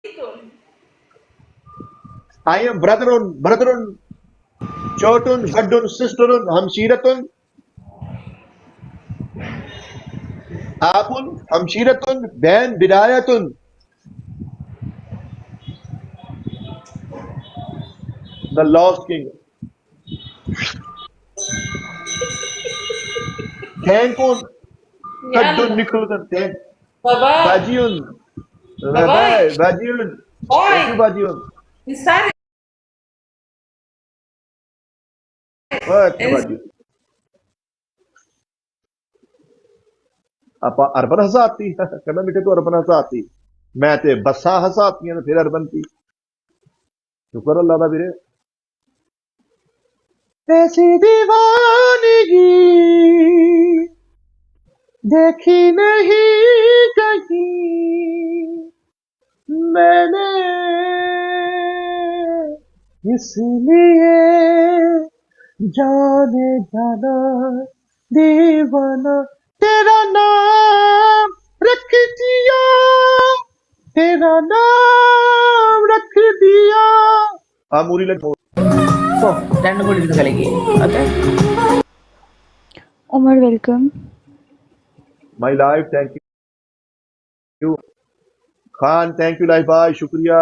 I am brethren, chotun, gaddun, sisterun, hamshiratun, abun, hamshiratun, ben, bidayatun. The lost king. Thankun, kaddun, يلا nikrudun, thank. Bye bye Bajiyun, bye bye bye, bajiyun. Thank you, bye bajiyun. انسان Okay, انسان bajiyun. ਆਪਾਂ ਅਰਬਨ ਹਸਾਤੀ ਕਹਿੰਦਾ ਮਿੱਠੇ ਤੂੰ urban ਹਸਾਤੀ ਮੈਂ ਤੇ ਬੱਸਾਂ ਹਸਾਤੀਆਂ ਤੇ ਫਿਰ ਅਰਬਨ ਤੀ ਸ਼ੁਕਰ ਅੱਲਾ ਦਾ ਵੀਰੇ ऐसी दीवानगी देखी नहीं कहीं मैंने इसलिए जाने जाना दीवाना तेरा नाम रख दिया तेरा नाम रख दिया हाँ मूरी लग രണ്ടും കൂടി ഇരുന്ന് കളിക്ക് okay Omar, welcome. My life thank you Khan thank you life भाई शुक्रिया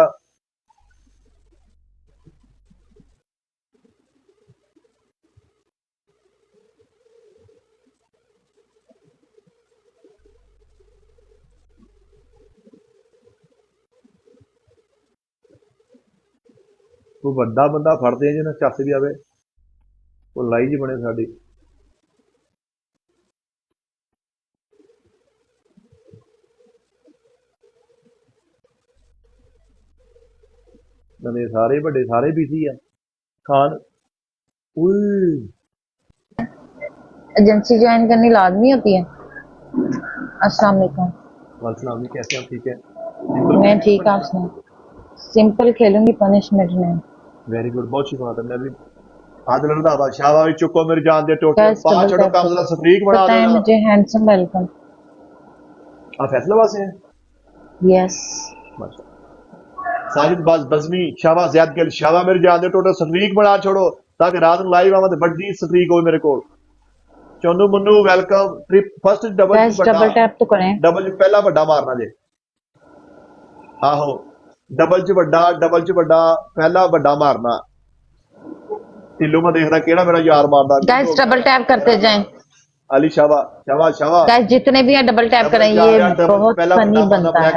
ਕੋਈ ਵੱਡਾ ਬੰਦਾ ਫੜਦੇ ਆ ਜਿਹਨਾਂ ਚੱਸ ਵੀ ਆਵੇ ਉਹ ਲਾਈ ਜੀ ਬਣੇ ਸਾਡੀ ਨਵੇਂ ਸਾਰੇ ਵੱਡੇ ਸਾਰੇ ਬਿਜ਼ੀ ਆ ਖਾਨ ਉਈ एजेंसी ज्वाइन करनी लाजमी होती है। अस्सलाम वालेकुम। वालेकुम कैसे आप ठीक है मैं ठीक हूँ। सिंपल खेलूंगी, पनिशमेंट नहीं। वेरी गुड बहुत अच्छी बात है मैं भी आदिल रंधावा शाबाश चुको मेरी जान दे टोटे Guys, पा double छोड़ो tap काम जरा सफरीक बना बताएं देना मुझे। Handsome welcome. आप फैसलाबाद से हैं यस। माशा साजिद बजमी शाबाश ज़ैद गिल शाबाश मेरी जान दे टोटे सफरीक बना छोड़ो ताकि रात ਨੂੰ ਲਾਈਵ ਆਵਾਂ ਤੇ ਵੱਡੀ ਸਫਰੀਕ ਹੋਵੇ ਮੇਰੇ ਕੋਲ Channu Mannu welcome trip first double guys ਵੱਡਾ डबल टैप तो करें। ਡਬਲ ਪਹਿਲਾ ਵੱਡਾ ਮਾਰਨਾ ਜੇ ਆਹੋ ਡਬਲ ਚ ਵੱਡਾ ਪਹਿਲਾ ਵੱਡਾ ਮਾਰਨਾ ਢਿੱਲੂ ਮੈਂ ਦੇਖਦਾ ਕਿਹੜਾ ਮੇਰਾ ਯਾਰ ਮਾਰਦਾ गाइस डबल टैप करते जाएं। अली शाबा गाइस जितने भी हैं डबल टैप करें। ये बहुत फनी बनता है।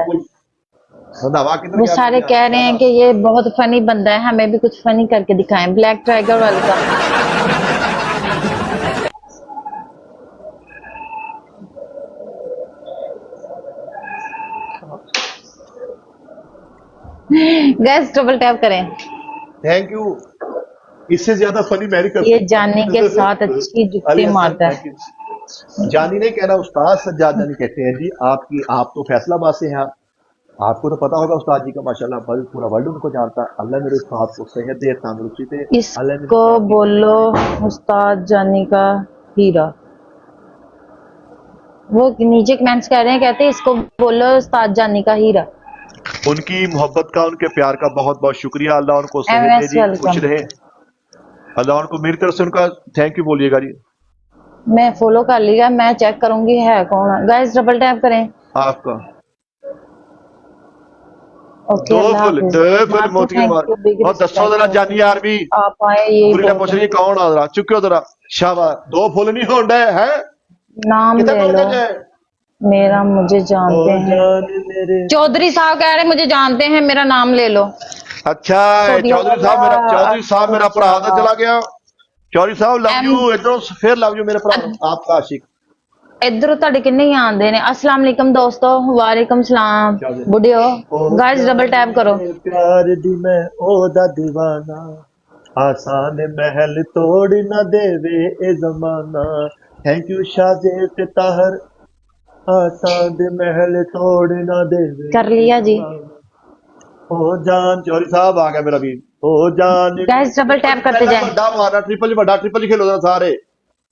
वो सारे कह रहे हैं कि ये बहुत फनी बंदा है, हमें भी कुछ फनी करके दिखाएं। Black tiger welcome. Guys double tap करें। थैंक यू इससे ज्यादा फनी मैं नहीं कर ये जानी के साथ अच्छी जुत्ती मारता है। जानी नहीं कहना उस्ताद सज्जाद जानी कहते हैं जी आप तो फैसलाबाद से हैं आपको तो पता होगा उस्ताद जी का माशाल्लाह पूरा वर्ल्ड उनको जानता है अल्लाह मेरे उस्ताद को सेहत दे तंदुरुस्ती दे इसको बोलो उस्ताद जानी का हीरा। वो नीचे कमेंट्स कह रहे हैं, कहते हैं इसको बोलो उस्ताद जानी का हीरा। उनकी मोहब्बत का उनके प्यार का बहुत बहुत शुक्रिया अल्लाह उनको सेहत दे जी खुश रहे अल्लाह उनको मेरी तरफ से उनका थैंक यू बोलिएगा जी मैं फॉलो कर लिया, मैं चेक करूंगी है कौन। गाइस डबल टैप करें आपका ओके। मोती मार और दसो जरा जानी आर्मी आप आए ये पूरी पूछ रही कौन आ रहा चुक्यो जरा शाबाश दो फुल नहीं होंडे हैं नाम ले लो मेरा। मुझे जानते हैं चौधरी साहब कह रहे मुझे जानते हैं, मेरा नाम ले लो। अच्छा चौधरी साहब मेरा भरा तो चला गया चौधरी साहब लव यू इधरों फिर लव यू मेरे भरा आपका आशिक इधर ਤੁਹਾਡੇ ਕਿੰਨੇ ਹੀ ਆਂਦੇ ਨੇ। अस्सलाम वालेकुम दोस्तों। वालेकुम सलाम बुढ़ियो। गाइस डबल टैप करो। प्यार दी मैं ओदा दीवाना आसान महल तोड़ ना देवे ए जमाना थैंक यू शाहजेब ते ताहर आसान दे महल तोड़ ना देवे कर लिया जी। ओ जान चौधरी साहब आ गया मेरा वीर ओ जान गाइस डबल टैप करते जाएं। बड़ा मारना ट्रिपल खेलो सारे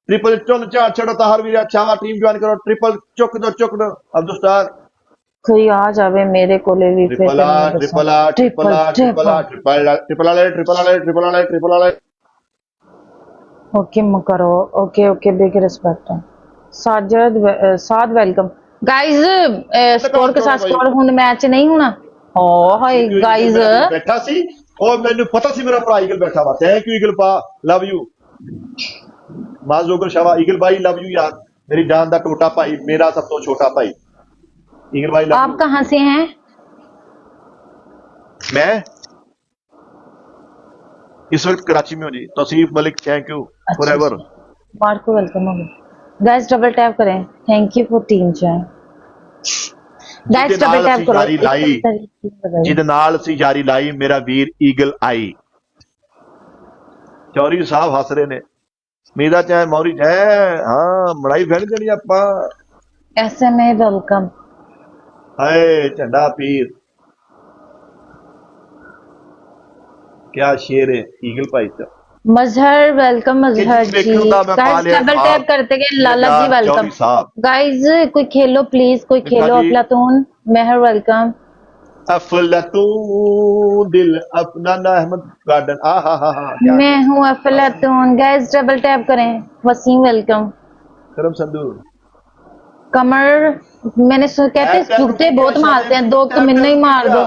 ट्रिपल चुन चार छड़ो ताहर वीर अच्छा टीम ज्वाइन करो ट्रिपल चुक दो अब्दुल स्टार कोई आ जावे मेरे कोले भी फिर ट्रिपल तेन आ मैं दसा ट्रिपल आ ट्रिपल आ ट्रिपल आ ट्रिपल ट्रिपल आले ट्रिपल आले ट्रिपल आले ट्रिपल आले ओके करो ओके ओके बिग रिस्पेक्ट साद वेलकम गाइस स्कोर के साथ स्कोर हुन मैच नहीं होना ओ हाय गाइस बैठा सी और मैंने पता सी मेरा भरा ईगल बैठा वा थैंक यू ईगल पा लव यू माजोगर शाबा ईगल भाई लव यू यार मेरी जान दा टोटा भाई मेरा सब तो छोटा भाई ईगल भाई लव आप कहाँ से हैं मैं इस वक्त कराची में हूँ जी Tauseef Malik thank you forever Marco welcome हो गाइस डबल टैप करें थैंक यू फॉर टीम चाय गाइस डबल टैप करो यारी लाई ਜਿਹਦੇ ਨਾਲ ਅਸੀਂ ਯਾਰੀ ਲਾਈ ਮੇਰਾ ਵੀਰ ਈਗਲ ਆਈ ਚੌਰੀ ਸਾਹਿਬ ਹੱਸ ਰਹੇ ਨੇ ਮੇਰਾ ਚਾਹੇ ਮੌਰੀ ਜੈ ਹਾਂ ਮੜਾਈ ਫੜ ਜਣੀ ਆਪਾਂ SMA वेलकम ਹਾਏ ਝੰਡਾ ਪੀਰ क्या शेर है ईगल भाई का मजहर वेलकम मजहर जी गाइस डबल टैप करते गए लाला जी वेलकम गाइस कोई खेलो प्लीज कोई खेलो अफलातून मेहर वेलकम अफलातून दिल अपना ना अहमद गार्डन आ हा मैं हूँ अफलातून गाइस डबल टैप करें वसीम वेलकम करम संधू कमर मैंने कहते झुकते बहुत मारते हैं दो मिनट ही मार दो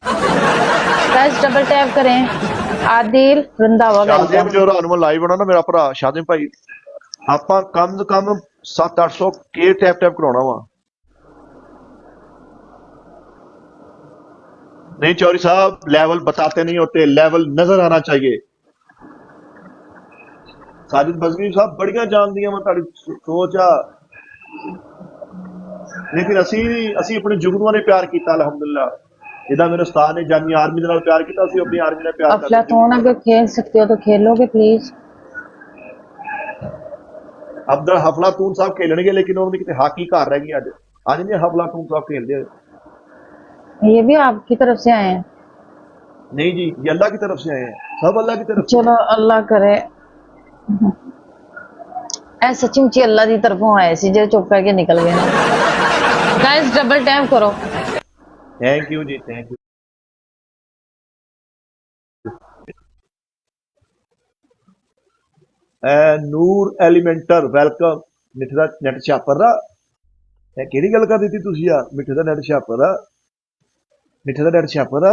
गाइस डबल टैप करें आदिल रंधावा शादिम जो रानू लाइव बना ना मेरा भरा शादिम भाई ਆਪਾਂ कम से कम 700-800 के टैप टैप कराना वा नहीं चौरी साहब लेवल बताते नहीं होते लेवल नजर आना चाहिए साजिद बजगी साहब बड़ियां जान दियां मैं ਤੁਹਾਡੀ ਸੋਚ ਆ लेकिन ਅਸੀਂ ਆਪਣੇ ਜੁਗਨੂਆਂ ਨੇ ਪਿਆਰ ਕੀਤਾ ਅਲਹਮਦੁਲਿਲਾ जिदा मेरे उस्ताद ने जानी आर्मी के नाल प्यार किया ਅਸੀਂ अपनी आर्मी ਨਾਲ प्यार करते अफलातून अगर खेल सकते हो तो खेलोगे प्लीज अब्दुल हफलातून साहब खेलणगे लेकिन उन्होंने किते हाकी घर रह गई आज नहीं हफलातून साहब खेलते ये भी आपकी तरफ से आए हैं नहीं जी ये अल्लाह की तरफ से आए हैं सब अल्लाह की तरफ चलो अल्लाह करे ऐ सच्ची मुच्ची अल्लाह की तरफों आए सी जो चुप करके निकल गए गाइस डबल टैप करो थैंक यू जी थैंक यू ਨੂਰ ਐਲੀਮੈਂਟਰ ਵੈਲਕਮ ਮਿੱਠੇ ਦਾ ਨੈਟ ਛਾਪਰ ਦਾ ਇਹ ਕਿਹੜੀ ਗੱਲ ਕਰ ਦਿੱਤੀ ਤੁਸੀਂ ਆ ਮਿੱਠੇ ਦਾ ਨੈਟ ਛਾਪਰ ਦਾ ਮਿੱਠੇ ਦਾ ਨੈਟ ਛਾਪਰ ਦਾ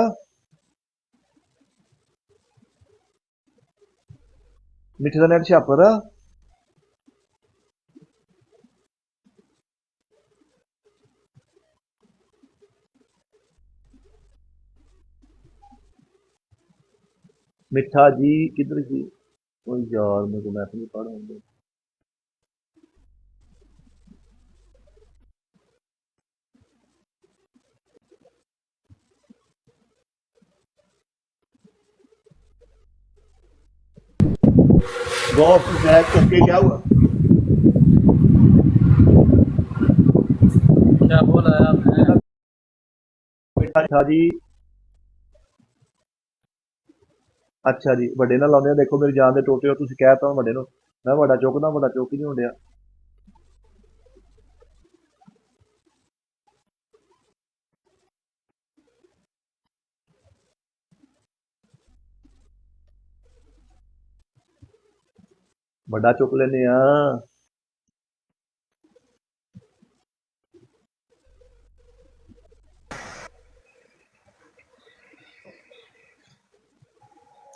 ਮਿੱਠੇ ਦਾ ਨੈਟ ਛਾਪਰ ਦਾ मिठा जी किधर जी ओ यार मेरे को मैप नहीं पढ़ होंगे गॉफ बैक करके क्या हुआ क्या बोला आपने मिठा जी अच्छा जी ਵੱਡੇ ਨਾਲ ਲਾਉਂਦੇ ਆ ਦੇਖੋ ਮੇਰੀ ਜਾਨ ਦੇ ਟੋਟੇ ਹੋ ਤੁਸੀਂ ਕਹਿਤਾ ਵੱਡੇ ਨੂੰ ਮੈਂ ਵੱਡਾ ਚੁੱਕਦਾ ਵੱਡਾ ਚੁੱਕ ਹੀ ਨਹੀਂ ਹੁੰਦਿਆ ਵੱਡਾ ਚੁੱਕ ਲੈਨੇ ਆ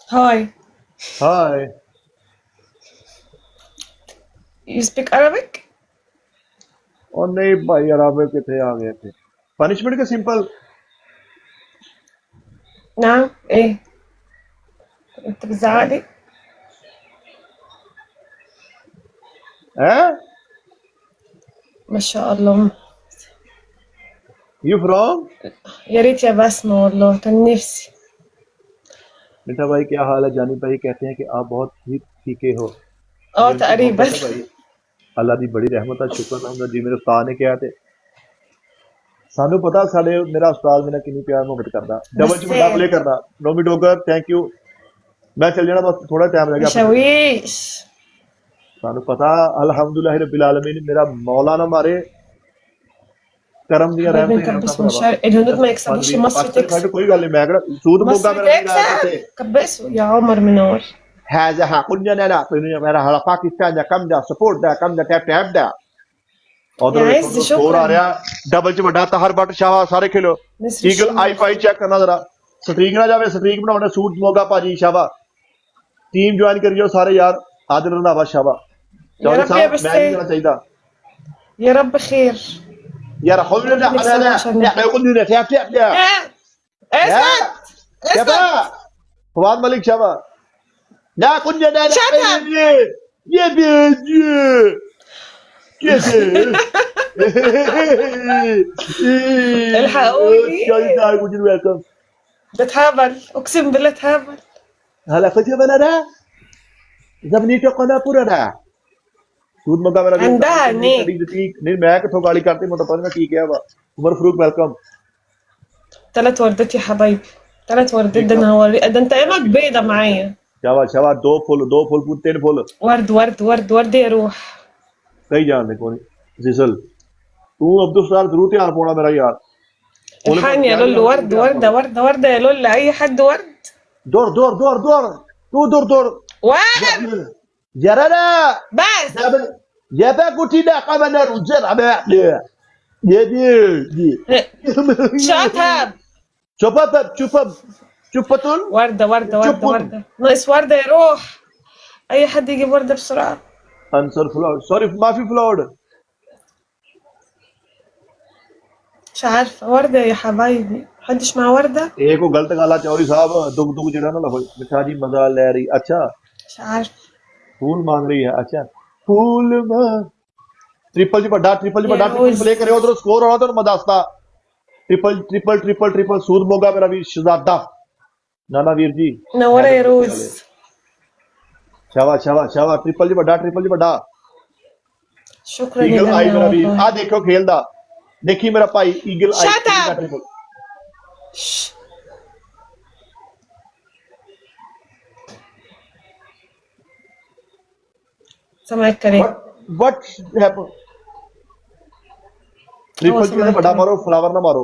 Hi. Hi. You speak Arabic? और नहीं भाई अराबिक कितने आ गए थे पनिशमेंट का सिंपल نعم ايه انت بتزعقلي है ما شاء الله You from يا ريت يا بسمة والله كان نفسي मिठा भाई क्या हाल है जानी भाई कहते हैं कि आप बहुत ही फीके हो تقريبا भाई अल्लाह दी बड़ी रहमत है शुक्र है जी मेरे उस्ताद ने कहा थे सानू पता साडे मेरा उस्ताद मेरा कितनी प्यार मोहब्बत करदा डबल च बड़ा प्ले करदा नोमी डोगर थैंक यू मैं चल जाना बस थोड़ा टाइम लग गया مشاويش सानू पता अल्हम्दुलिल्लाह रब्बिल आलमीन मेरा मौला ना मारे ਕਰਮ ਦੀਆਂ حبايبي ਰਹਿਮਤਾਂ نكبس من شر الهنود ما يكسبوش مصر تكسب ਕੋਈ ਗੱਲ ਨਹੀਂ ਮੈਂ ਕਿਹੜਾ ਸੂਦ ਮੋਗਾ مصر ਮੇਰਾ ਨਹੀਂ تكسب كبسوا يا عمر منور هذا حقنا لا ਮੇਰਾ ਹਾਲਾ ਪਾਕਿਸਤਾਨ ਦਾ ਕੰਮ ਦਾ ਸਪੋਰਟ ਦਾ ਕੰਮ ਦਾ ਟੈਪ ਦਾ ਉਧਰ يا عز ਸਕੋਰ ਆ شكرا ਰਿਹਾ ਡਬਲ ਚ ਵੱਡਾ ਤਾਹਰ ਬੱਟ ਸ਼ਾਵਾ ਸਾਰੇ ਖੇਲੋ نصف ਈਗਲ الشمال ਆਈ ਫਾਈ ਚੈੱਕ ਕਰਨਾ ਜ਼ਰਾ ਸਟ੍ਰੀਕ ਨਾ ਜਾਵੇ ਸਟ੍ਰੀਕ ਬਣਾਉਣਾ ਸੂਟ ਮੋਗਾ ਭਾਜੀ ਸ਼ਾਵਾ ਟੀਮ ਜੁਆਇਨ ਕਰਿਓ ਸਾਰੇ ਯਾਰ ਆਦਿਲ ਰੰਧਾਵਾ ਸ਼ਾਵਾ يا ਚੌਧਰੀ رب يا ਸਾਹਿਬ ਮੈਂ ਨਹੀਂ بسيط ਜਾਣਾ ਚਾਹੀਦਾ يا رب خير ਯਾਰ حولنا لا لا يقول لنا تاب لا اسمع شباب فؤاد ملك شباب لا كنا لا شباب. يا بيجي كيف الحقوني. جاي تعال قلت ويلكم بتهبل اقسم بالله تهبل هلا كنت انا ده زبني تو قنا پورا ده ਸੂਦ ਮੱਗਾ ਮੇਰਾ عندها نيك ਨਹੀਂ ਮੈਂ ਕਿੱਥੋਂ ਗਾਲੀ ਕਰਤੀ ਮੈਨੂੰ ਤਾਂ ਪਤਾ ਨਹੀਂ ਕੀ ਕਿਹਾ ਵਾ ਉਮਰ ਫਰੂਕ ਵੈਲਕਮ 3 وردات يا حبايبي 3 وردات ده انا هوري ده انت ايمك بيضة معايا ਸ਼ਾਬਾਸ਼ ਦੋ ਫੁੱਲ ਤਿੰਨ فل ورد ورد ورد ورد يا روح ਕਈ ਜਾਣਦੇ ਕੋਈ ਜ਼ਿਸਲ ਤੂੰ ਅਬਦੁਲ ਸਤਾਰ ਜ਼ਰੂਰ ਧਿਆਨ ਪਾਉਣਾ ਮੇਰਾ ਯਾਰ الحقني يا لولو ورد وردة وردة وردة يا لولو اي حد ورد دور تو دور ورد جرانا بس يا باكوتي لا قمنا رجال عمال يا دي شات هاب شوف بطل وردة وردة وردة شوف. وردة ناقص وردة يا روح اي حد يجيب وردة بسرعة انصر فلورد سوري ما في فلورد مش عارفة وردة يا حبايبي محدش معاه وردة ਇਹ ਕੋ ਗਲਤ ਗਾਲਾ ਚੌਰੀ ਸਾਹਿਬ ਦੁੱਗ ਜਿਹੜਾ ਨਾ ਲਓ ਮਿੱਠਾ ਜੀ ਮਜ਼ਾ ਲੈ ਰਹੀ ਅੱਛਾ مش عارفة फूल मांग रही है अच्छा फूल ट्रिपल जी बड़ा ट्रिपल रोज। प्ले करे उधर स्कोर होना तो मैं दसदा ट्रिपल सूद मोगा मेरा भी शहजादा नाना वीर जी منورة يا روز शाबाश ट्रिपल जी बड़ा شكرا يا ईगल आई لنا मेरा वीर والله आ देखो खेलदा देखी मेरा भाई ईगल आई Shut up. ट्रिपल شش. سامعك كريم व्हाट हैपन ट्रिपल जी ने बड़ा मारो फ्लावर ना मारो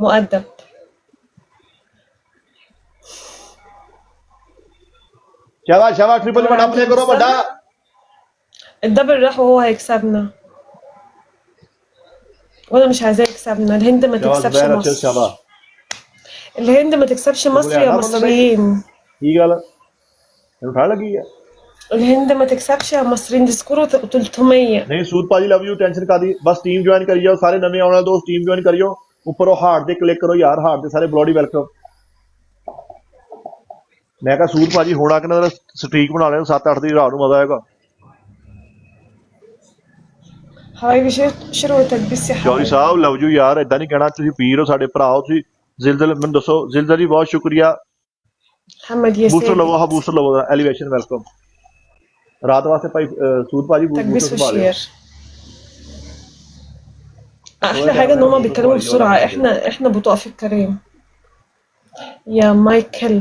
مؤدب शाबाश ट्रिपल जी बड़ा प्ले करो बड़ा الدبل راح وهو هيكسبنا وانا مش عايزاه يكسبنا الهند ما शाबाश تكسبش बैर अच्छे مصر शाबाश الهند ما تكسبش مصر يا أنا مصريين ਕੀ ਗੱਲ ਇਹਨੂੰ ਠਾ ਲੱਗੀ ਆ الهند ما تكسبش يا مصريين دي سكور 300 ਨਹੀਂ ਸੂਦ ਭਾਜੀ ਲਵ ਯੂ ਟੈਨਸ਼ਨ ਕਾਦੀ ਬਸ ਟੀਮ ਜੁਆਇਨ ਕਰੀ ਜਾਓ ਸਾਰੇ ਨਵੇਂ ਆਉਣ ਵਾਲੇ ਦੋਸਤ ਟੀਮ ਜੁਆਇਨ ਕਰਿਓ ਉੱਪਰ ਉਹ ਹਾਰਟ ਤੇ ਕਲਿੱਕ ਕਰੋ ਯਾਰ ਹਾਰਟ ਤੇ ਸਾਰੇ ਬਲੋਡੀ ਵੈਲਕਮ ਮੈਂ ਕਿਹਾ ਸੂਦ ਭਾਜੀ ਹੋਣਾ ਕਿ ਨਾ ਸਟ੍ਰੀਕ ਬਣਾ ਲੈਣ 7-8 ਦੀ ਰਾਤ ਨੂੰ ਮਜ਼ਾ ਆਏਗਾ حبايبي شروة تلبيس يا ਚੌਧਰੀ حبايبي ਸਾਹਿਬ ਲਵ ਯੂ ਯਾਰ ਇਦਾਂ ਨਹੀਂ ਕਹਿਣਾ ਤੁਸੀਂ ਵੀਰ ਹੋ ਸਾਡੇ ਭਰਾ ਹੋ ਤੁਸੀਂ ਜ਼ਿਲਜ਼ਲ ਮੈਨੂੰ ਦੱਸੋ ਜ਼ਿਲਜ਼ਲ ਜੀ ਬਹੁਤ ਸ਼ੁਕਰੀਆ محمد ਬੂਸਟਰ ياسين ਲਵੋ ਹਾਂ ਬੂਸਟਰ ਲਵੋ ਐਲੀਵੇਸ਼ਨ ਵੈਲਕਮ ਰਾਤ ਵਾਸਤੇ ਭਾਈ ਸੂਦ ਭਾਜੀ تكبيس ਬੂਸਟਰ ਸੰਭਾਲਿਓ وشير احلى حاجه ان هما بيتكلموا بسرعه احنا بطيء في الكلام يا مايكل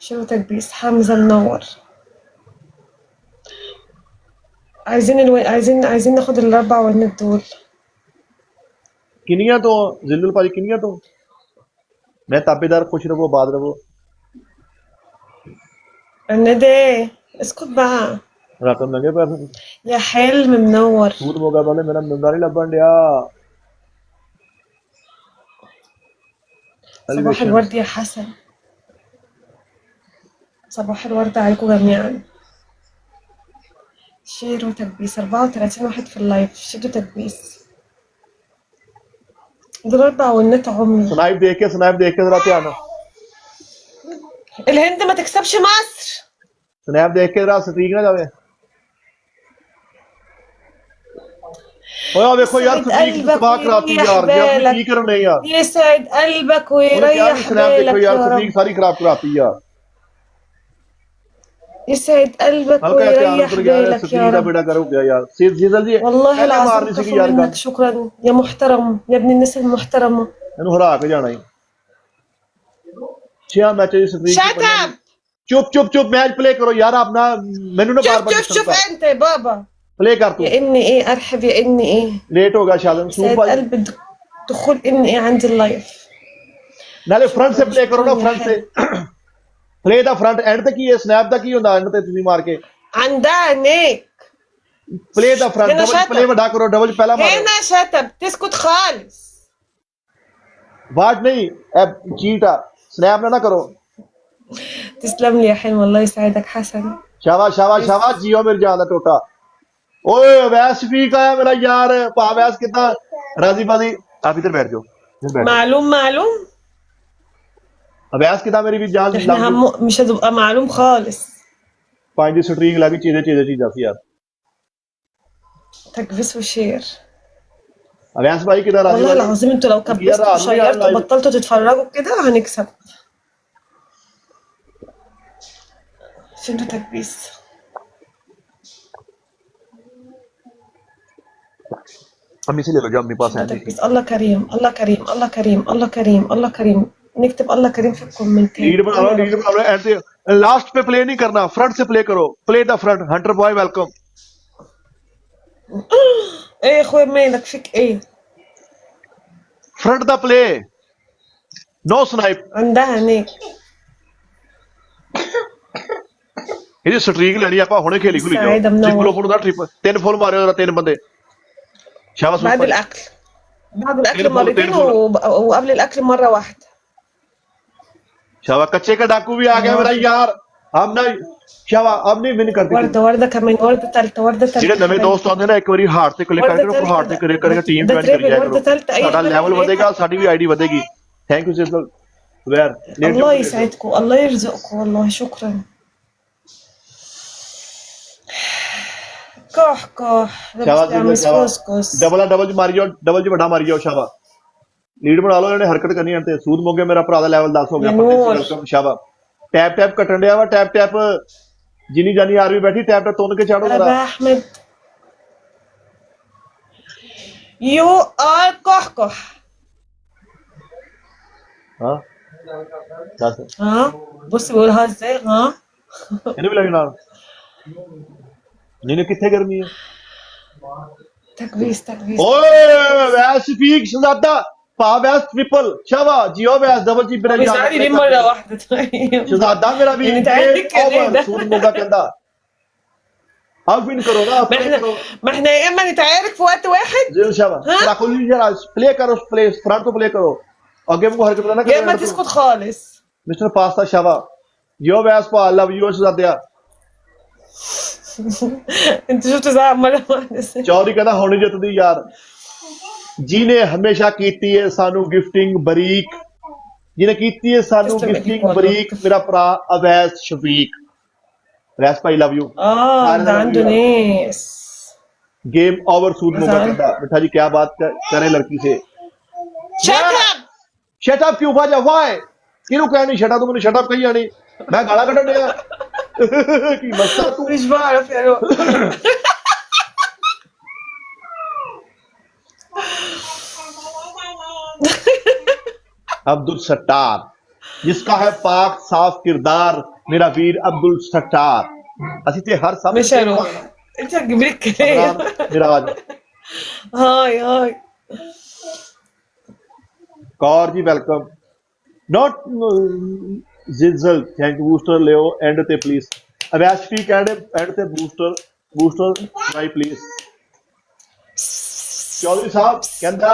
شنو تكبيس حمزه منور عايزين ناخد الاربع ونات دول ਕਿੰਨੀਆਂ ਤੋਂ ਜ਼ਿਲਜ਼ਲ ਭਾਜੀ ਕਿੰਨੀਆਂ ਤੋਂ ਮੈਂ ਤਾਬੇਦਾਰ ਖੁਸ਼ ਰਹੋ ਬਾਦ ਰਹੋ الندى اسكت بقى ਰਕਮ ਲੰਗੇ ਪੈਸੇ يا حلم منور ਸੂਦ ਮੋਗਾ ਵਾਲੇ ਮੇਰਾ ਨੰਦਾ ਨਹੀਂ ਲੱਭਣ ਡਿਆ صباح الورد يا حسن صباح الورد عليكم جميعا شير وتكبيس 34 واحد في اللايف شدوا تكبيس دول 4 والنت عمري ਸਨਾਈਪ ਦੇਖ ਕੇ ਜ਼ਰਾ ਧਿਆਨ الهند ما تكسبش مصر ਸਨੈਪ ਦੇਖ ਕੇ ਜ਼ਰਾ ਸਟ੍ਰੀਕ ਨਾ ਜਾਵੇ ਓਏ ਆ ਵੇਖੋ ਯਾਰ ਸਟ੍ਰੀਕ ਤਬਾਹ ਕਰਾਤੀ ਯਾਰ ਯਾਰ ਕੀ ਕਰਨ ਨੇ ਯਾਰ يسعد قلبك ويريح ਸਨੈਪ ਦੇਖੋ بالك ਯਾਰ يا ਸਟ੍ਰੀਕ رب ਸਾਰੀ ਖਰਾਬ ਕਰਾਤੀ ਯਾਰ يسعد قلبك ਹਲਕਾ ਧਿਆਨ ويريح ਉੱਤਰ ਗਿਆ بالك يا ਸਟ੍ਰੀਕ ਦਾ رب ਬੇੜਾ ਕਰ ਹੋ ਗਿਆ ਯਾਰ ਸੀਜ਼ਲ ਜੀ والله ਪਹਿਲਾਂ العظيم ਮਾਰਨੀ ਸੀਗੀ كفو ਯਾਰ ਗੱਲ منك شكرا يا محترم يا ابن الناس المحترمة ਇਹਨੂੰ ਹਰਾ ਕੇ ਜਾਣਾ ਹੀ 6 ਮੈਚ ਦੀ ਸਟ੍ਰੀਕ Shut up ਚੁੱਪ ਮੈਚ ਪਲੇ ਕਰੋ ਯਾਰ ਆਪਣਾ ਮੈਨੂੰ ਨਾ شوف ਬਾਰ-ਬਾਰ شوف شوف انت يا بابا प्ले कर तू يا اني ايه ارحب يا اني ايه लेट हो गया शादन सूद سعد भाई قلب دخول اني ايه عندي اللايف नाले फ्रंट से प्ले करो ना फ्रंट से प्ले दा फ्रंट एंड ते की है स्नैप दा की होंदा एंड ते ਤੁਸੀਂ ਮਾਰ ਕੇ عندها هناك प्ले दा फ्रंट هنا डबल شطب. प्ले ਵੱਡਾ ਕਰੋ डबल ਪਹਿਲਾ ਮਾਰੋ هنا شتب تسكت خالص वाट नहीं अब चीट स्नैप ना करो تسلم لي يا حلم الله يسعدك حسن शाबाश शाबाश शाबाश जियो मेरी जान दा टोटा ओए वैस स्पीक आया मेरा यार पा वैस कितना राजी बाजी आप इधर बैठ जाओ इधर बैठ معلوم معلوم वैस कितना मेरी भी जान احنا مش هتبقى معلوم خالص पांच दी स्ट्रिंग लगी चीजें सी यार تكبس وشير वैस भाई किधर राजी والله बाजी العظيم انتوا لو كبستوا وشيرتوا وبطلتوا تتفرجوا كده هنكسب شنو تكبيس अम्मी से ले लो जो अम्मी पास है تكبيس الله كريم الله كريم الله كريم الله كريم الله كريم نكتب الله كريم في الكومنتات लीड बना लो एंड से लास्ट पे प्ले नहीं करना फ्रंट से प्ले करो play the front hunter boy welcome ايه يا اخويا مالك فيك ايه front the play no snipe عندها هناك ਇਹਦੀ ਸਟ੍ਰੀਕ ਲੈਣੀ ਆਪਾਂ ਹੁਣੇ ਖੇਲੀ ਖੁਲੀ ਜਾਓ ਸਾਇਦ ਅਮਨਾ ਟ੍ਰਿਪਲ ਫੁੱਲ ਦਾ ਟ੍ਰਿਪਲ ਤਿੰਨ ਫੁੱਲ ਮਾਰੇ ਉਹਦਾ ਤਿੰਨ ਬੰਦੇ ਸ਼ਾਬਾਸ਼ بعد ਸੁਪਰ الاكل بعد الاكل تليفون- مرتين تليفون. وقبل الاكل مره واحده शाबाश कच्चे का डाकू भी आ गया मेरा यार हम ना शाबाश अब नहीं विन करती ورده ورده كمان ورده ثالثه ورده ثالثه ਜਿਹੜੇ ਨਵੇਂ ਦੋਸਤ ਆਉਂਦੇ ਨੇ ਇੱਕ ਵਾਰੀ ਹਾਰਟ ਤੇ ਕਲਿੱਕ ਕਰਕੇ ਉਹ ਹਾਰਟ ਤੇ ਕਲਿੱਕ ਕਰਕੇ ਟੀਮ ده ਜੁਆਇਨ ਕਰੀ تريبل ਜਾਇਆ ورده ਕਰੋ ثالثه اي ਸਾਡਾ حاجه ਲੈਵਲ ਵਧੇਗਾ ਸਾਡੀ ਵੀ ਆਈਡੀ ਵਧੇਗੀ ਥੈਂਕ ਯੂ ਸਿਸਟਰ ਵੇਅਰ الله يسعدكم الله يرزقكم والله شكرا كح كح शाबाश لابس تعمل كسكس ਡਬਲ ਚ ਮਾਰੀ ਜਾਓ ਡਬਲ ਚ ਵੱਡਾ ਮਾਰੀ ਜਾਓ ਸ਼ਾਬਾਸ਼ ਲੀਡ ਬਣਾ ਲਓ ਇਹਨੇ ਹਰਕਤ ਕਰਨੀ ਹੈ ਤੇ ਸੂਦ ਮੋਗੇ ਮੇਰਾ ਭਰਾ ਦਾ ਲੈਵਲ 10 ਹੋ ਗਿਆ ਨੂਰ। ਵੈਲਕਮ ਸ਼ਾਬਾਸ਼ ਟੈਪ ਟੈਪ ਕੱਟਣ ਡਿਆ ਵਾ ਟੈਪ ਟੈਪ ਜਿਨੀ ਜਾਨੀ ਆਰਮੀ ਬੈਠੀ ਟੈਪ ਟੈਪ ਤੁੰਨ ਕੇ ਚਾੜੋ ابا ਜਰਾ احمد يو ار كحكح ਹਾਂ ਦੱਸ ها بص بيقولها ازاي ها ਇਹਨੂੰ ਵੀ ਲੱਗਣਾ ਨੀਨੇ ਕਿੱਥੇ ਗਰਮੀ ਹੈ تكبيس تكبيس ਓਏ ਵੈਸ ਸਪੀਕ ਸ਼ਹਜ਼ਾਦਾ ਪਾ ਵੈਸ ਟ੍ਰਿਪਲ ਸ਼ਾਬਾ جيو ਵੈਸ ਡਬਲ ਜੀ ਬਰੇ مش عادي ليه مرة واحدة طيب ਸ਼ਹਜ਼ਾਦਾ ਮੇਰਾ ਵੀ يعني تعال لك كده ده. ਸੂਦ ਮੋਗਾ ਕਹਿੰਦਾ ਆਪ ਵਿਨ ਕਰੋ ਨਾ ما احنا يا اما نتعارك في وقت واحد ਜੀ ਸ਼ਾਬਾ ਤੇਰਾ ਕੋਲ ਜਰਾ ਪਲੇ ਕਰੋ ਪਲੇ ਫਰੰਟ ਤੋਂ ਪਲੇ ਕਰੋ ਅੱਗੇ ਮੈਨੂੰ ਹਰਕਤ ਨਾ يا اما تسكت خالص ਮਿਸਟਰ ਪਾਸਤਾ ਸ਼ਾਬਾ جيو ਵੈਸ ਪਾ ਲਵ ਯੂ ਸ਼ਹਜ਼ਾਦਿਆ انت شفت زعق مرة واحدة ازاي ਚੌਧਰੀ ਕਹਿੰਦਾ ਹੁਣ ਜਿੱਤਦੀ ਯਾਰ ਜਿਹਨੇ ਹਮੇਸ਼ਾ ਕੀਤੀ ਹੈ ਸਾਨੂੰ ਗਿਫਟਿੰਗ ਬਰੀਕ ਜਿਹਨੇ ਕੀਤੀ ਹੈ ਸਾਨੂੰ Just a minute, gifting one ਬਰੀਕ ਮੇਰਾ ਭਰਾ ਅਵੈਸ ਸ਼ਫੀਕ ਵੈਸ ਭਾਈ ਲਵ ਯੂ اه ده عنده ناس गेम ओवर सूद मोगा कहता मिठा जी क्या बात करे लड़की से شut up शट अप क्यों भाजा वाई किनु कहनी शट अप तो मैंने शट अप कही आनी मैं गाला कटन दिया की मस्ता तू مش بعرف يا روح अब्दुल सट्टार जिसका है पाक साफ किरदार मेरा वीर अब्दुल सट्टार असि ते हर सब مش هروح انت هتجيب لي الكلام मेरा आज هاي هاي कौर जी वेलकम नॉट जिजल थैंक बूस्टर लियो एंड ते प्लीज अवैश स्पीक एंड ते बूस्टर भाई प्लीज चौधरी साहब कहंदा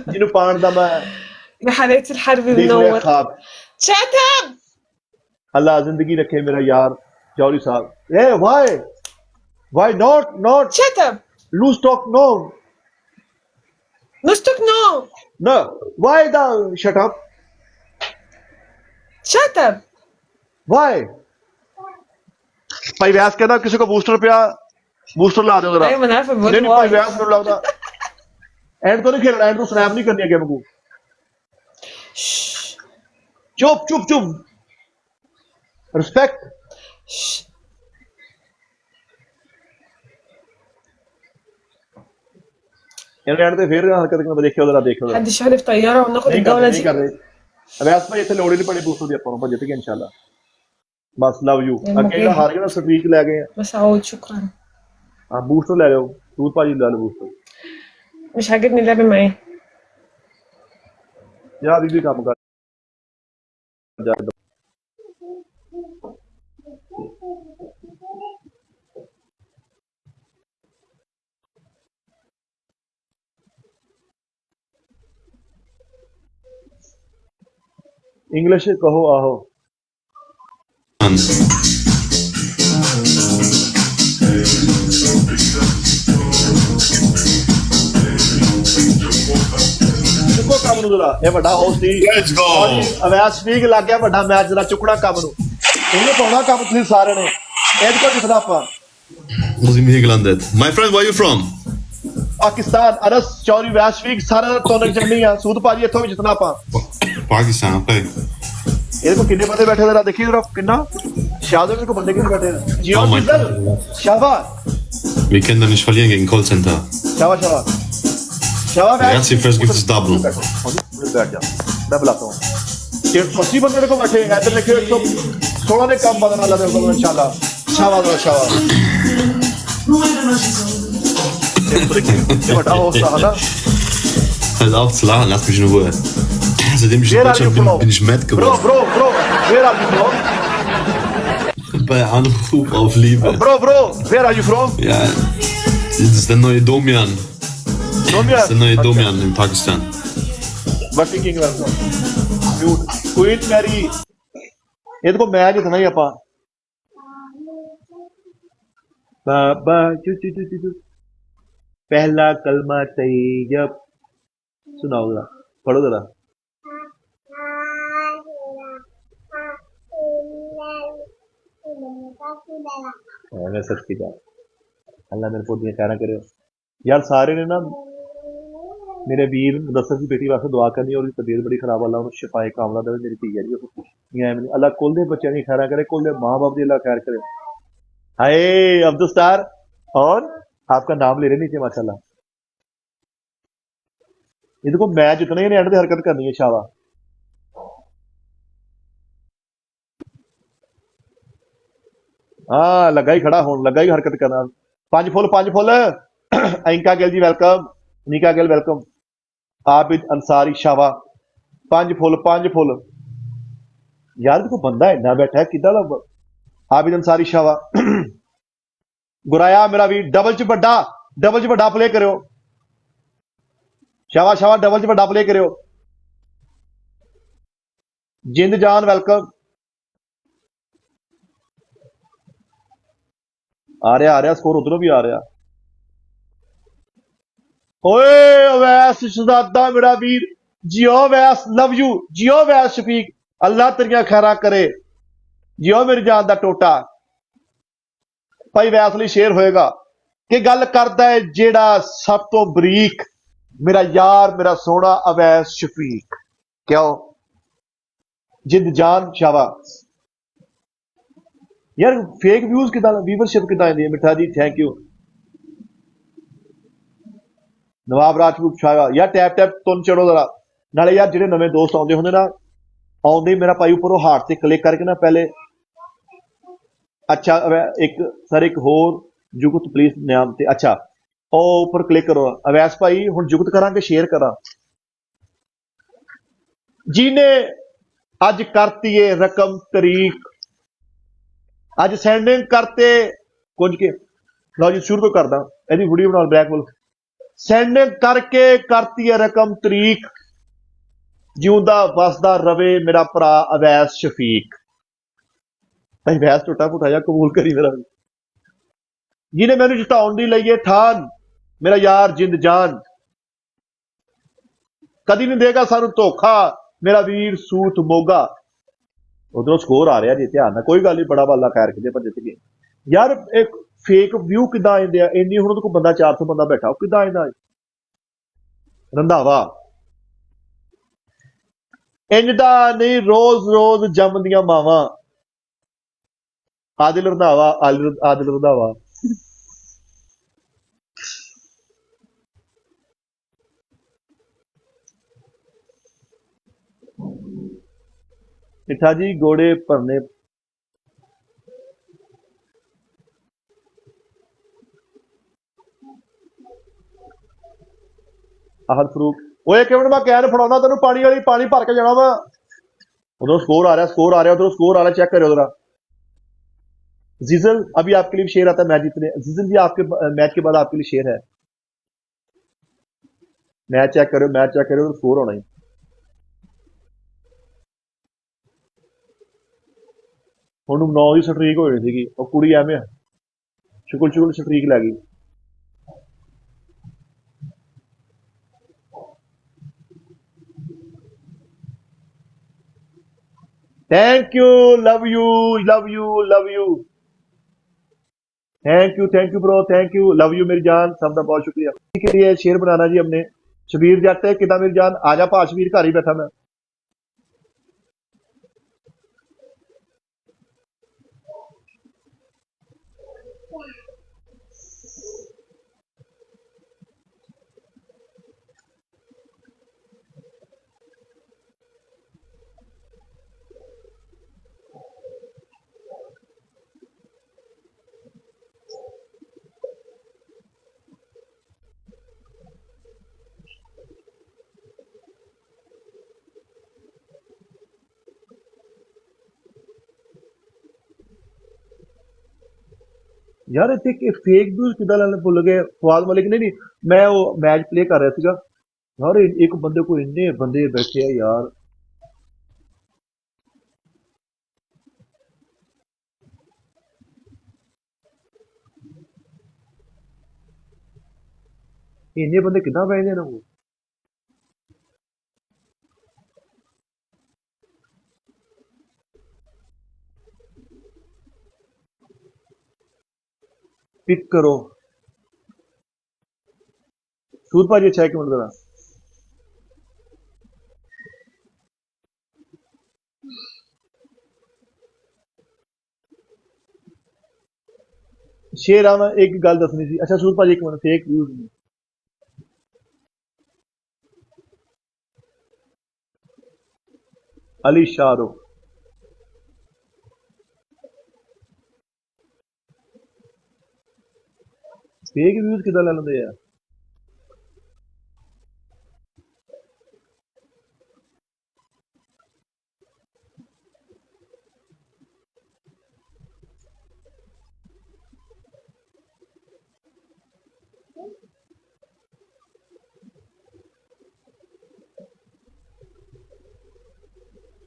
जिन्हों पाण दा मैं رحلات الحرب देख लिया منور ख्वाब شut up अल्लाह जिंदगी रखे मेरा यार चौधरी साहब ए why not شut up lose talk no نشتك no no why the shut up شut up why भाई व्यास कहना किसी को बूस्टर पिया बूस्टर ला दो जरा ايوه ما انا عارفه नहीं بقول नहीं भाई واي व्यास मेरे लगता एंड तो नहीं खेलना एंड तो स्नैप नहीं करनी है गेम को चुप रिस्पेक्ट एंड ते फिर हरकत करना देखियो जरा देखो जरा محدش عارف طياره وناخد नहीं कर الجوله नहीं دي कर रहे व्यास भाई इतने लोड़ ही नहीं पड़ी बूस्टर दी अपन जित गए इंशाल्लाह बस लव यू नहीं, अकेला हार गया ना स्ट्रीक ले गए مسعود شكرا हाँ बूस्टर ले लो, सूद भाजी ले लो बूस्टर। مش عاجبني اللعب معاه. यार अभी भी काम कर जाए। इंग्लिश कहो आहो। चुको काम नूं जरा, ये बड़ा होस्ट ही Let's go. अवैध स्पीक लग गया बड़ा मैच जरा चुकना काम नूं इन्हें पाउणा काम तुसीं सारे ने ਇਹਦੇ ਕੋਲ ਜਿੱਤਣਾ ਆਪਾਂ। Wo sind wir hier gelandet? My friend, where are you from? Pakistan ਅਰਸ ਚੌਰੀ ਵੈਸ਼ਵਿਕ ਸਾਰਾ ਟੂਰਨਾਮੈਂਟ ਚੱਲਣੀ ਆ ਸੂਦ ਭਾਜੀ ਇੱਥੋਂ ਵੀ ਜਿੱਤਣਾ ਆਪਾਂ। Pakistan, okay. ਇਹਦੇ ਕੋਲ ਕਿੰਨੇ ਬੰਦੇ ਬੈਠੇ ਜਰਾ ਦੇਖੀ ਜਰਾ ਕਿੰਨਾ ਸ਼ਾਹਦ ਦੇ ਕੋਲ ਬੰਦੇ ਕਿੰਨੇ ਬੈਠੇ ਨੇ ਜੀਓ Oh my ਜਿੱਦਲ ਸ਼ਾਬਾਸ਼ Wir können da nicht verlieren gegen Callcenter. ਸ਼ਾਬਾਸ਼ ਸ਼ਾਬਾਸ਼ ਸ਼ਾਬਾਸ਼ Der erste First gibt es Double. बैठ जा मैं बुलाता हूँ 180 बंदे को बैठे इधर लिखे 116 ने कम बदलना लगे होगा इंशाल्लाह शाबाश शाबाश ये बड़ा होस्ट है ना Hör auf zu lachen, lass mich in Ruhe. Seitdem ich in Where are you Deutschland bin, from? bin ich mad bro geworden. bro where are you from Bei Anruf auf Liebe. bro where are you from Ja, das ist der neue Domian. Das Domia ist der neue Domian in Pakistan. Working king welcome cute queen Mary ਇਹਦੇ ਕੋ match ਜਿੱਤਣਾ ਹੀ ਆਪਾਂ बाबा चू चू चू चू चू पहला कलमा तैयब सुनाओ जरा पढ़ो जरा मैं सच की जा अल्लाह मेरे को दिया कहना करे यार सारे ने ना मेरे वीर मुदस्सर की बेटी वास्ते दुआ करनी और उसकी तबीयत बड़ी खराब अल्लाह उन्हें शिफाए कामला दे मेरी धी है जी वो अल्लाह कुल दे बच्चों की खैर करे कुल दे माँ बाप की अल्लाह खैर करे हाय अब्दुल स्टार और आपका नाम ले रहे नीचे माशाल्लाह ये देखो मैच जितना ही एंड पे हरकत करनी है शावा हाँ लगा ही खड़ा होने लगा ही हरकत करना पांच फुल अंका गिल जी वेलकम निका गिल वेलकम आबिद अंसारी शावा पांच फुल यार देखो बंदा इन्ना बैठा है किदा लब आबिद अंसारी शावा गुराया मेरा भी डबल च बड़ा प्ले करो शावा डबल च बड़ा प्ले करो जिंद जान वेलकम आ रहा स्कोर उधरों भी आ रहा ओए अवैस शहजादा मेरा वीर जियो वैस लव यू जियो वैस शफीक अल्लाह तेरिया खैरा करे जियो मेरी जान दा टोटा भाई वैस लिए शेयर होएगा कि गल करदा है जेड़ा सब तो बरीक मेरा यार मेरा सोना अवैस शफीक क्यों जिंद जान शावा यार फेक व्यूज किदा व्यूवरशिप किदा आंदी है मिठा जी थैंक यू नवाब राजपूत शावा यार टैप तुम चढ़ो जरा नाले यार जेडे नवे दोस्त आउंदे हुंदे ना आउंदे मेरा भाई ऊपर हार्ट से क्लिक करके ना पहले अच्छा एक सर एक होर जुगत प्लीज नाम ते अच्छा ओ ऊपर क्लिक करो अवैस भाई हुण जुगत करांगे शेयर करा जिने अज करती है रकम तरीक अज सेंडिंग करते कुछ के लो जी शुरू तो करदा एदी वीडियो बना ब्लैक बुल सेंडिंग करके करती है रकम तरीक जिउंदा वसदा रवे मेरा भरा अवैस शफीक भाई वैस टुटा फुटा जा कबूल करी मेरा जिन्हें मैंने जिताउन दी लईए ठान मेरा यार जिंद जान कदी नहीं देगा सानू धोखा मेरा वीर सूत मोगा उधरों स्कोर आ रहा जी ध्यान ना कोई गल नहीं बड़ा बाला खैर किते पर जित गए यार एक फेक व्यू किदा आंदे आ इन्नी हुण कोई बंदा 400 बंदा बैठा किदा आंदा रंधावा इंजदा नहीं रोज रोज जमदियां मावां आदिल रंधावा आदिल रंधावा मिठा जी घोड़े भरने ਆਹਦ ਫਰੂਕ ਓਏ ਇੱਕ ਮਿੰਟ ਮੈਂ ਕੈਨ ਫੜਾਉਣਾ ਤੈਨੂੰ ਪਾਣੀ ਵਾਲੀ ਪਾਣੀ ਭਰ ਕੇ ਜਾਣਾ ਵਾ उधर स्कोर आ रहा उधर स्कोर आ रहा चेक करो जरा जीजल अभी आपके लिए शेयर आता है मैच जीतने जीजल जी आपके मैच के बाद आपके लिए शेयर है मैच चेक करो उधर स्कोर होना ही ਹੁਣ 9 ਦੀ ਸਟ੍ਰੀਕ ਹੋਣੀ ਸੀਗੀ ਉਹ ਕੁੜੀ ਐਵੇਂ ਸ਼ੁਕਲ ਸਟ੍ਰੀਕ ਲੈ ਗਈ thank you love you thank you bro thank you love you मेरी जान सबका बहुत शुक्रिया के लिए शेयर बनाना जी हमने शबीर जट किदा मेरी जान आजा भा शबीर घर ही बैठा मैं यार इतने फेक व्यूज किदा लेने भुल गए फवाद मलिक नहीं मैं वो मैच प्ले कर रहा था यार एक बंदे को इन्ने बंदे बैठे हैं यार इन्ने बंदे किदा बैठे ना वो पिक करो सूद भाजी अच्छा 1 मिनट जरा शेर आना एक गल दसनी सी अच्छा सूद भाजी 1 मिनट फेक व्यूज नहीं अली शाहरुख फेक व्यूज किदा ले लेंदे यार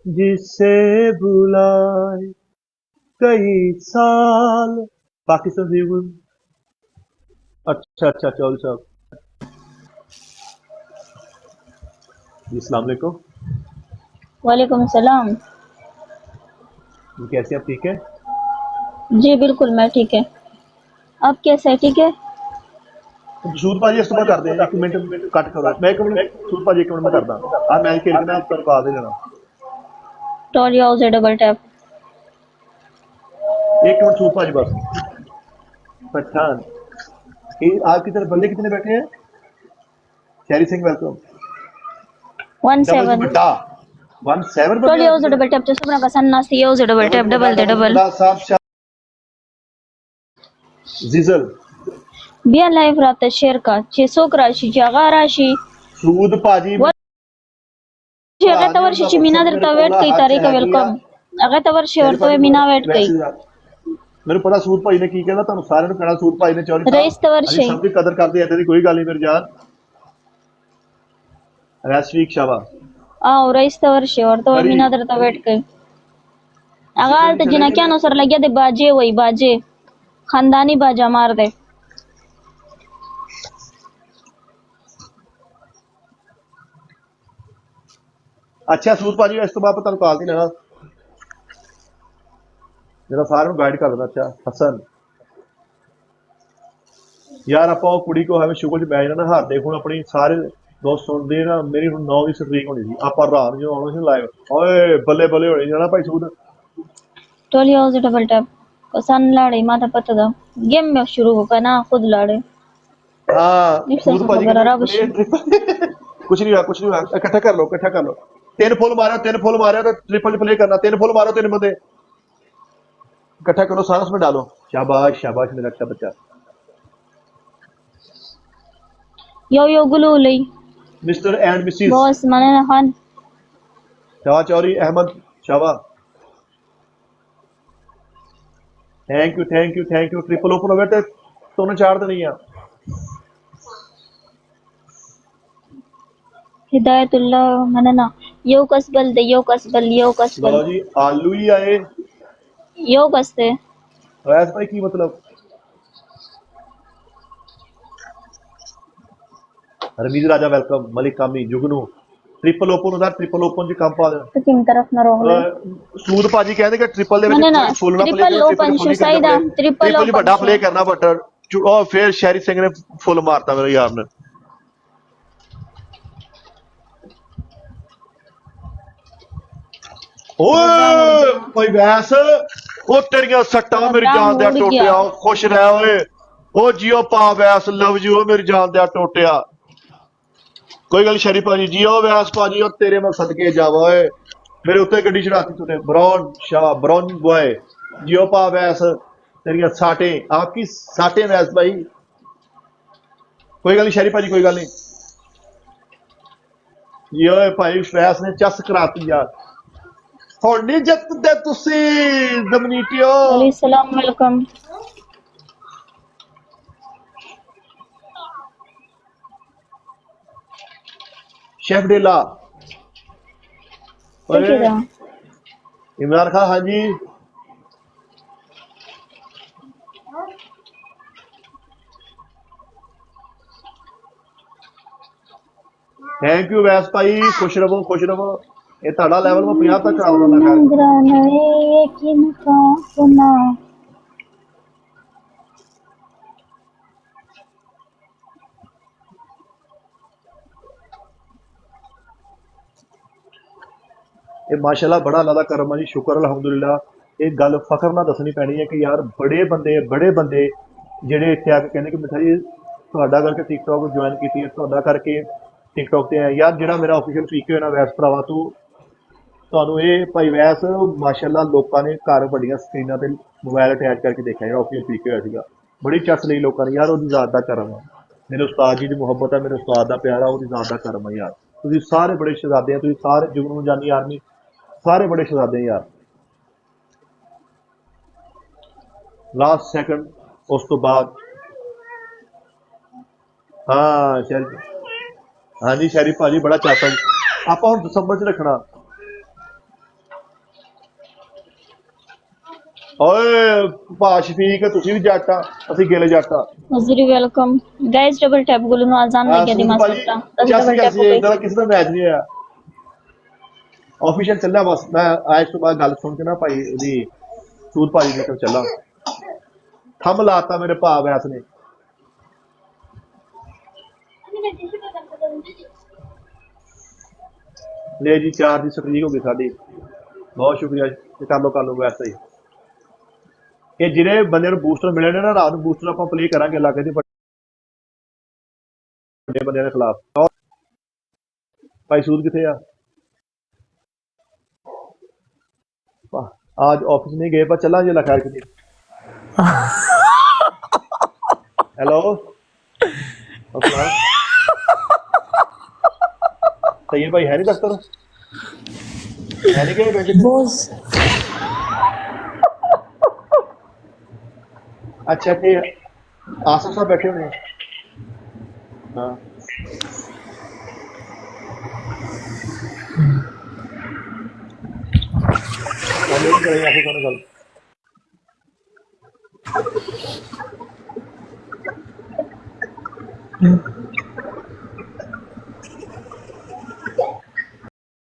जिसे बुलाए कई साल पाकिस्तान से अच्छा चौधरी साहब जी अस्सलाम वालेकुम वालेकुम सलाम। जी कैसे आप ठीक है जी बिल्कुल मैं ठीक है, आप कैसे हैं? ठीक है। सूद भाजी इस कर दे 1 मिनट कट करो मैं 1 मिनट सूद भाजी 1 मिनट मैं करदा आ मैच खेल के ना पर पा दे देना टॉली हाउस है डबल टैप। 1 मिनट सूद भाजी बस पठान ये आपकी तरफ बंदे कितने बैठे हैं शहरी सिंह वेलकम 17 बेटा 17 टॉली हाउस है डबल टैप तो सबना का सन्ना सी हाउस है डबल टैप डबल दे डबल जीजल बिया लाइव रात शेयर का 600 राशि जागा राशि सूद भाजी अगर तवर शी मीना दर तो वेट कई तारीख वेलकम अगर तवर शी और तो मीना वेट कई मेरे पता सूद भाई ने की कहना ਤੁਹਾਨੂੰ ਸਾਰਿਆਂ ਨੂੰ ਕਹਿਣਾ सूद भाई ने चौधरी रईस तवर शी सब की कदर करते ऐसे कोई गल नहीं मेरी जान रैशवीक शाबा आओ रईस तवर शी और तो मीना दर तो वेट कई अगाल ते जिना क्या नो सर लगिया दे बाजे वही बाजे खानदानी बाजा मार दे अच्छा सूद भाजी इस तो बाद ਤੁਹਾਨੂੰ ਕਾਲ ਨਹੀਂ ਲੈਣਾ ਜਿਹੜਾ ਸਾਰਿਆਂ ਨੂੰ ਗਾਈਡ ਕਰ ਦਿੰਦਾ ਅੱਛਾ ਹਸਨ ਯਾਰ ਆਪਾਂ ਉਹ ਕੁੜੀ ਕੋ ਹਮੇ ਸ਼ੁਗਲ ਚ ਬੈਠ ਜਾਣਾ ਹਾਰਦੇ ਹੁਣ ਆਪਣੀ ਸਾਰੇ ਦੋਸਤ ਸੁਣਦੇ ਨਾ ਮੇਰੀ ਹੁਣ 9 ਦੀ ਸਟ੍ਰੀਕ ਹੋਣੀ ਸੀ ਆਪਾਂ ਰਾਤ ਨੂੰ ਆਉਣਾ ਸੀ ਲਾਈਵ ਓਏ ਬੱਲੇ ਬੱਲੇ ਹੋਣੀ ਜਾਣਾ ਭਾਈ सूद टोली हाउस डबल टैप को सन लाड़े माथा पता था गेम में शुरू होगा ना खुद लाड़े हाँ सूद भाजी कुछ नहीं हुआ इकट्ठा कर लो तीन फुल मारो तो ट्रिपल प्ले करना 3 फुल मारो 3 बंदे इकट्ठा करो सारा उसमें डालो शाबाश मेरा अच्छा बच्चा यो गुलू लई मिस्टर एंड मिसिस बॉस मनाना खान शावा चौधरी अहमद शावा थैंक यू ट्रिपल ओपन हो गया तो तुमने चार देनी है हिदायतुल्लाह मनाना यो कसबल दे यो कसबल लो जी आलू ही आए यो कसते वैसे भाई की मतलब रमीज राजा वेलकम मलिक कामी जुगनू ट्रिपल ओपन होता ट्रिपल ओपन च काम पा दे तो किम तरफ न रोले सूद भाजी कहते कि ट्रिपल दे मने ना विच फुल ना प्ले ट्रिपल ओपन शुसाइदा ट्रिपल ट्रिपल ही बड़ा प्ले करना बट और फिर शहरी सिंह ने फुल मारता मेरे यार ने ओए भाई वैस ओ तेरियां सट्टा मेरी जान दे टोटिया खुश रह ओए ओ जियो पा वैस लव यू मेरी जान दे टोटिया कोई गल शरीफ भाजी जियो वैस भाजी और तेरे मैं सदके जावा ओए मेरे उत्ते गड्डी चढ़ाती तूने ब्राउन शाह ब्राउन बॉय जियो पा वैस तेरियां साटे आपकी साटे वैस भाई कोई गल नहीं शरीफ भाजी कोई गल नहीं जियो भाई वैस ने चस कराती यार ਹੁਣ ਨਹੀਂ ਜਿੱਤਦੇ ਤੁਸੀਂ ਦਮਨੀਟਿਓ अली सलाम वेलकम शेफ डेला देखिएगा इमरान खान हाँ जी थैंक यू वैस भाई खुश रहो ये ਤੁਹਾਡਾ ਲੈਵਲ ਮੈਂ 50 ਤੱਕ ਕਰਾਉਣਾ ਮੈਂ ਕਰ नजराने यकीन का सुना ਇਹ ਮਾਸ਼ਾਅੱਲਾ ਬੜਾ ਅੱਲਾ ਦਾ ਕਰਮ ਹੈ ਜੀ ਸ਼ੁਕਰ ਅਲਹਮਦੁਲਿਲਾ ਇਹ ਗੱਲ ਫਖਰ ਨਾਲ ਦੱਸਣੀ ਪੈਣੀ ਹੈ ਕਿ ਯਾਰ ਬੜੇ ਬੰਦੇ ਜਿਹੜੇ ਇੱਥੇ ਆ ਕੇ ਕਹਿੰਦੇ ਕਿ ਮਿੱਠਾ ਜੀ ਤੁਹਾਡਾ ਕਰਕੇ ਟਿਕਟੌਕ ਜੁਆਇਨ ਕੀਤੀ ਹੈ ਤੁਹਾਡਾ ਕਰਕੇ ਟਿਕਟੌਕ ਤੇ ਆਇਆ ਯਾਰ ਜਿਹੜਾ ਮੇਰਾ ਆਫੀਸ਼ੀਅਲ ਪੀਕੇ ਹੋਣਾ ਵੈਸ ਭਰਾਵਾ ਤੂੰ ਤੁਹਾਨੂੰ ਇਹ ਭਾਈ ਵੈਸ ਮਾਸ਼ਾਅੱਲਾ ਲੋਕਾਂ ਨੇ ਘਰ ਵੱਡੀਆਂ ਸਕਰੀਨਾਂ ਤੇ ਮੋਬਾਈਲ ਅਟੈਚ ਕਰਕੇ ਦੇਖਿਆ ਜਿਹੜਾ ਆਫੀਸ਼ੀਅਲ ਪੀਕੇ ਹੋਇਆ ਸੀਗਾ ਬੜੀ ਚੱਸ ਲਈ ਲੋਕਾਂ ਨੇ ਯਾਰ ਉਹਦੀ ਜ਼ਾਤ ਦਾ ਕਰਮ ਹੈ ਮੇਰੇ ਉਸਤਾਦ ਜੀ ਦੀ ਮੁਹੱਬਤ ਹੈ ਮੇਰੇ ਉਸਤਾਦ ਦਾ ਪਿਆਰ ਆ ਉਹਦੀ ਜ਼ਾਤ ਦਾ ਕਰਮ ਹੈ ਯਾਰ ਤੁਸੀਂ ਸਾਰੇ ਬੜੇ ਸ਼ਹਿਜ਼ਾਦੇ ਆ ਤੁਸੀਂ ਸਾਰੇ ਜੁਗਨੂ ਜਾਨੀ ਆਰਮੀ ਸਾਰੇ ਬੜੇ ਸ਼ਹਿਜ਼ਾਦੇ ਯਾਰ ਲਾਸਟ ਸੈਕਿੰਡ ਉਸ ਤੋਂ ਬਾਅਦ ਹਾਂ ਸ਼ਰੀਫ ਭਾਜੀ ਬੜਾ ਚਾਹਤਾ ਆਪਾਂ ਹੁਣ ਦਸੰਬਰ ਚ ਰੱਖਣਾ ਓਏ ਭਾ ਸ਼ਫੀਕ ਤੁਸੀਂ ਵੀ ਜੱਟ ਆ ਅਸੀਂ ਗਿੱਲ ਜੱਟ ਆ नजरी वेलकम गाइस डबल टैप गुलू नु आजान लग गया दिमाग सकता 10 डबल टैप हो गई ਇਹਦਾ ਕਿਸੇ ਦਾ ਮੈਚ ਨਹੀਂ ਹੋਇਆ ਆਫੀਸ਼ੀਅਲ ਚੱਲਿਆ ਬਸ ਮੈਂ ਅੱਜ ਤੋਂ ਬਾਅਦ ਗੱਲ ਸੁਣ ਕੇ ਨਾ ਭਾਈ ਉਹਦੀ ਸੂਦ ਭਾਜੀ ਦੇ ਕੋਲ ਚੱਲਾਂ ਥੰਮ ਲਾਤਾ ਮੇਰੇ ਭਾ ਵੈਸ ਨੇ ਲੈ ਜੀ 4 ਦੀ ਸਟ੍ਰੀਕ ਹੋ ਗਈ ਸਾਡੀ ਬਹੁਤ ਸ਼ੁਕਰੀਆ ਜੀ ਕਰ ਲਓ ਵੈਸੇ ਹੀ ਇਹ ਜਿਹੜੇ ਬੰਦੇ ਨੂੰ ਬੂਸਟਰ ਮਿਲੇ ਨੇ ਨਾ ਰਾਤ ਨੂੰ ਬੂਸਟਰ ਆਪਾਂ ਪਲੇ ਕਰਾਂਗੇ ਇਲਾਕੇ ਦੇ ਵੱਡੇ ਬੰਦਿਆਂ ਦੇ ਖਿਲਾਫ ਭਾਈ ਸੂਦ ਕਿੱਥੇ ਆ आज ऑफिस नहीं गए पर चला जी लखैर के हेलो सही भाई है नहीं दफ्तर है नहीं गए बेटे बॉस अच्छा थे आसफ साहब बैठे हुए हैं हाँ करेंगे आसफ साहब गल